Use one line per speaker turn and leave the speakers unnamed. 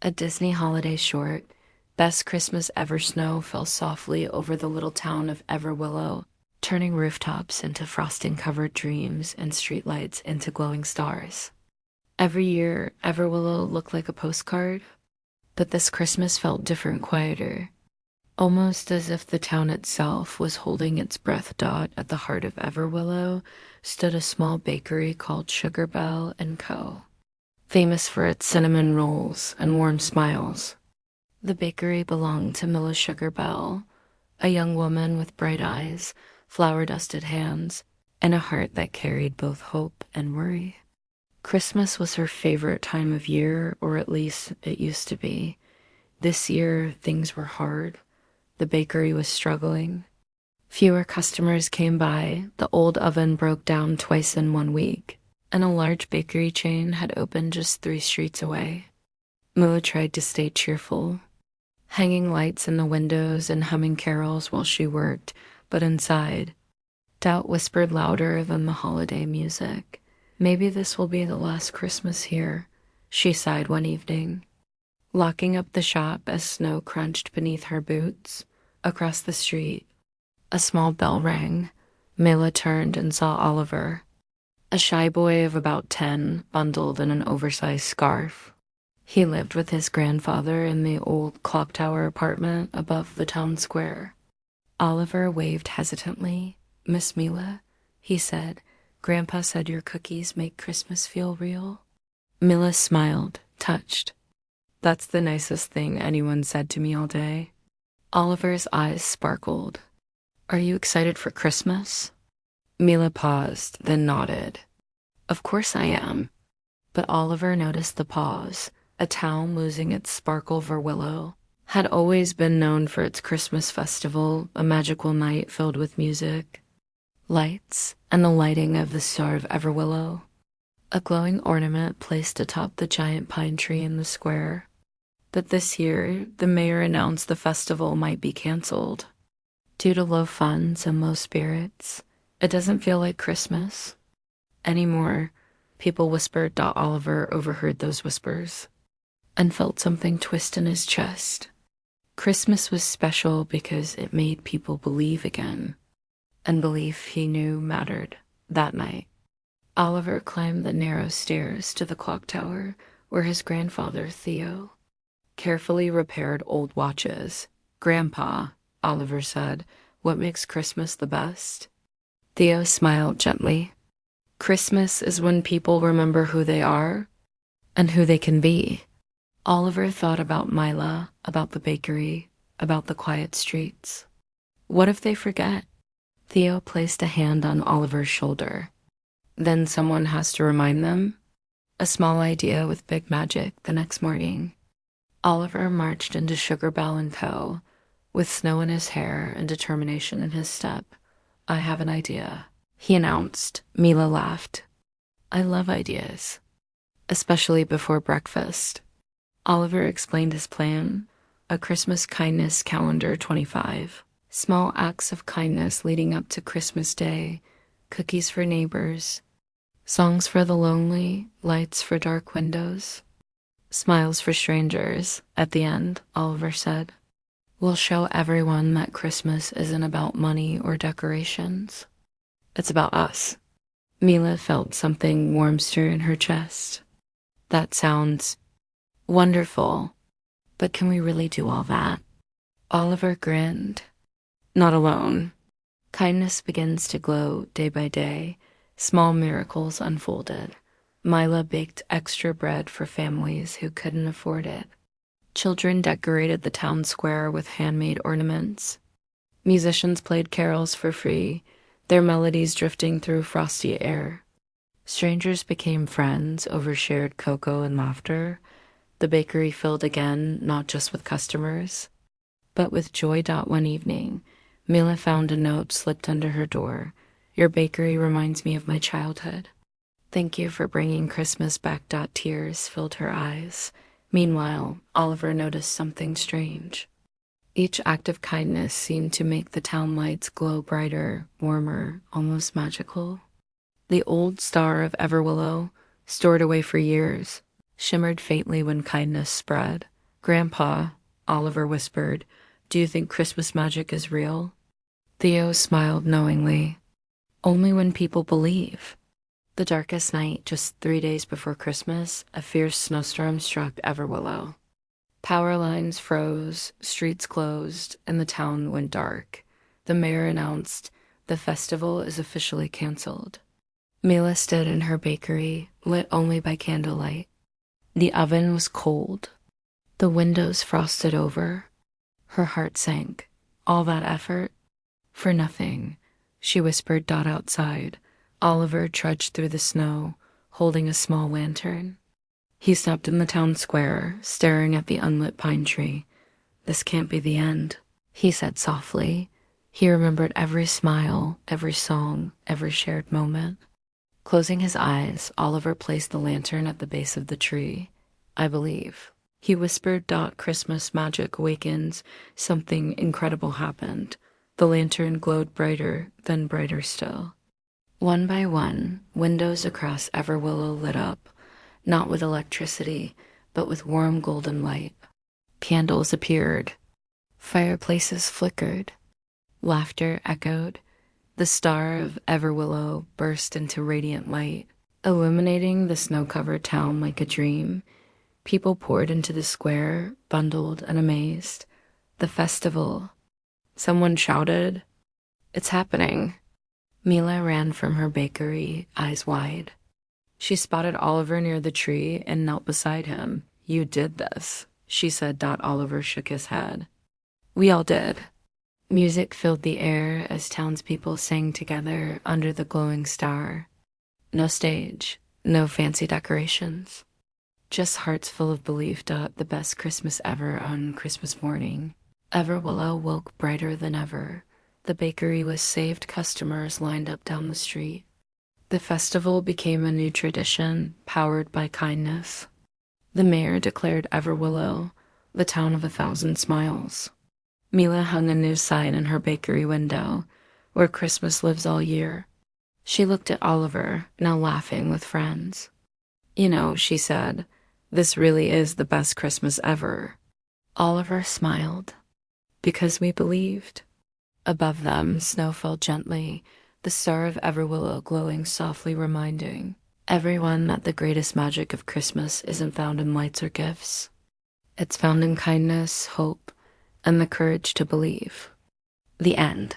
A Disney holiday short, Best Christmas Ever snow fell softly over the little town of Everwillow, turning rooftops into frosting-covered dreams and streetlights into glowing stars. Every year, Everwillow looked like a postcard, but this Christmas felt different, quieter, almost as if the town itself was holding its breath. At the heart of Everwillow stood a small bakery called Sugar Belle and Co., famous for its cinnamon rolls and warm smiles. The bakery belonged to Milla Sugar Belle, a young woman with bright eyes, flour-dusted hands, and a heart that carried both hope and worry. Christmas was her favorite time of year, or at least it used to be. This year, things were hard. The bakery was struggling. Fewer customers came by, the old oven broke down twice in 1 week, and a large bakery chain had opened just 3 streets away. Milla tried to stay cheerful, hanging lights in the windows and humming carols while she worked, but inside, doubt whispered louder than the holiday music. Maybe this will be the last Christmas here, she sighed one evening. Locking up the shop as snow crunched beneath her boots, across the street, a small bell rang. Milla turned and saw Oliver, a shy boy of about 10, bundled in an oversized scarf. He lived with his grandfather in the old clock tower apartment above the town square. Oliver waved hesitantly. "Miss Milla," he said, "Grandpa said your cookies make Christmas feel real." Milla smiled, touched. "That's the nicest thing anyone said to me all day." Oliver's eyes sparkled. "Are you excited for Christmas?" Milla paused, then nodded. "Of course I am." But Oliver noticed the pause. A town losing its sparkle for Willow had always been known for its Christmas festival, a magical night filled with music, lights, and the lighting of the Star of Everwillow, a glowing ornament placed atop the giant pine tree in the square. But this year, the mayor announced the festival might be canceled. Due to low funds and low spirits, it doesn't feel like Christmas anymore, people whispered. Oliver overheard those whispers and felt something twist in his chest. Christmas was special because it made people believe again, and belief he knew mattered that night. Oliver climbed the narrow stairs to the clock tower where his grandfather, Theo, carefully repaired old watches. "Grandpa," Oliver said, "what makes Christmas the best?" Theo smiled gently. "Christmas is when people remember who they are and who they can be." Oliver thought about Mila, about the bakery, about the quiet streets. What if they forget? Theo placed a hand on Oliver's shoulder. Then someone has to remind them. A small idea with big magic. The next morning, Oliver marched into Sugar Belle and Co., with snow in his hair and determination in his step. "I have an idea," he announced. Mila laughed. "I love ideas, especially before breakfast." Oliver explained his plan: a Christmas kindness calendar 25. Small acts of kindness leading up to Christmas Day, cookies for neighbors, songs for the lonely, lights for dark windows, smiles for strangers. At the end, Oliver said, "We'll show everyone that Christmas isn't about money or decorations. It's about us." Mila felt something warm stir in her chest. "That sounds wonderful, but can we really do all that?" Oliver grinned. "Not alone. Kindness begins to glow day by day. Small miracles unfolded. Mila baked extra bread for families who couldn't afford it. Children decorated the town square with handmade ornaments. Musicians played carols for free, their melodies drifting through frosty air. Strangers became friends over shared cocoa and laughter. The bakery filled again, not just with customers, but with joy. One evening, Mila found a note slipped under her door. "Your bakery reminds me of my childhood. Thank you for bringing Christmas back." Tears filled her eyes. Meanwhile, Oliver noticed something strange. Each act of kindness seemed to make the town lights glow brighter, warmer, almost magical. The old Star of Everwillow, stored away for years, shimmered faintly when kindness spread. Grandpa, Oliver whispered, do you think Christmas magic is real? Theo smiled knowingly. Only when people believe. The darkest night, just 3 days before Christmas, a fierce snowstorm struck Everwillow. Power lines froze, streets closed, and the town went dark. The mayor announced, the festival is officially canceled. Mila stood in her bakery, lit only by candlelight. The oven was cold. The windows frosted over. Her heart sank. All that effort? For nothing, she whispered Dot outside. Oliver trudged through the snow, holding a small lantern. He stopped in the town square, staring at the unlit pine tree. This can't be the end, he said softly. He remembered every smile, every song, every shared moment. Closing his eyes, Oliver placed the lantern at the base of the tree. I believe. He whispered, Dot, Christmas magic awakens. Something incredible happened. The lantern glowed brighter, then brighter still. One by one, windows across Everwillow lit up, not with electricity, but with warm golden light. Candles appeared. Fireplaces flickered. Laughter echoed. The star of Everwillow burst into radiant light, illuminating the snow-covered town like a dream. People poured into the square, bundled and amazed. The festival. Someone shouted, it's happening. Mila ran from her bakery, eyes wide. She spotted Oliver near the tree and knelt beside him. You did this, she said. Oliver shook his head. We all did. Music filled the air as townspeople sang together under the glowing star. No stage, no fancy decorations. Just hearts full of belief. The best Christmas ever on Christmas morning. Everwillow woke brighter than ever. The bakery was saved, customers lined up down the street. The festival became a new tradition, powered by kindness. The mayor declared Everwillow the town of 1,000 smiles. Mila hung a new sign in her bakery window, where Christmas lives all year. She looked at Oliver, now laughing with friends. You know, she said, this really is the best Christmas ever. Oliver smiled. Because we believed. Above them, snow fell gently, the star of Everwillow glowing softly, reminding everyone that the greatest magic of Christmas isn't found in lights or gifts. It's found in kindness, hope, and the courage to believe. The end.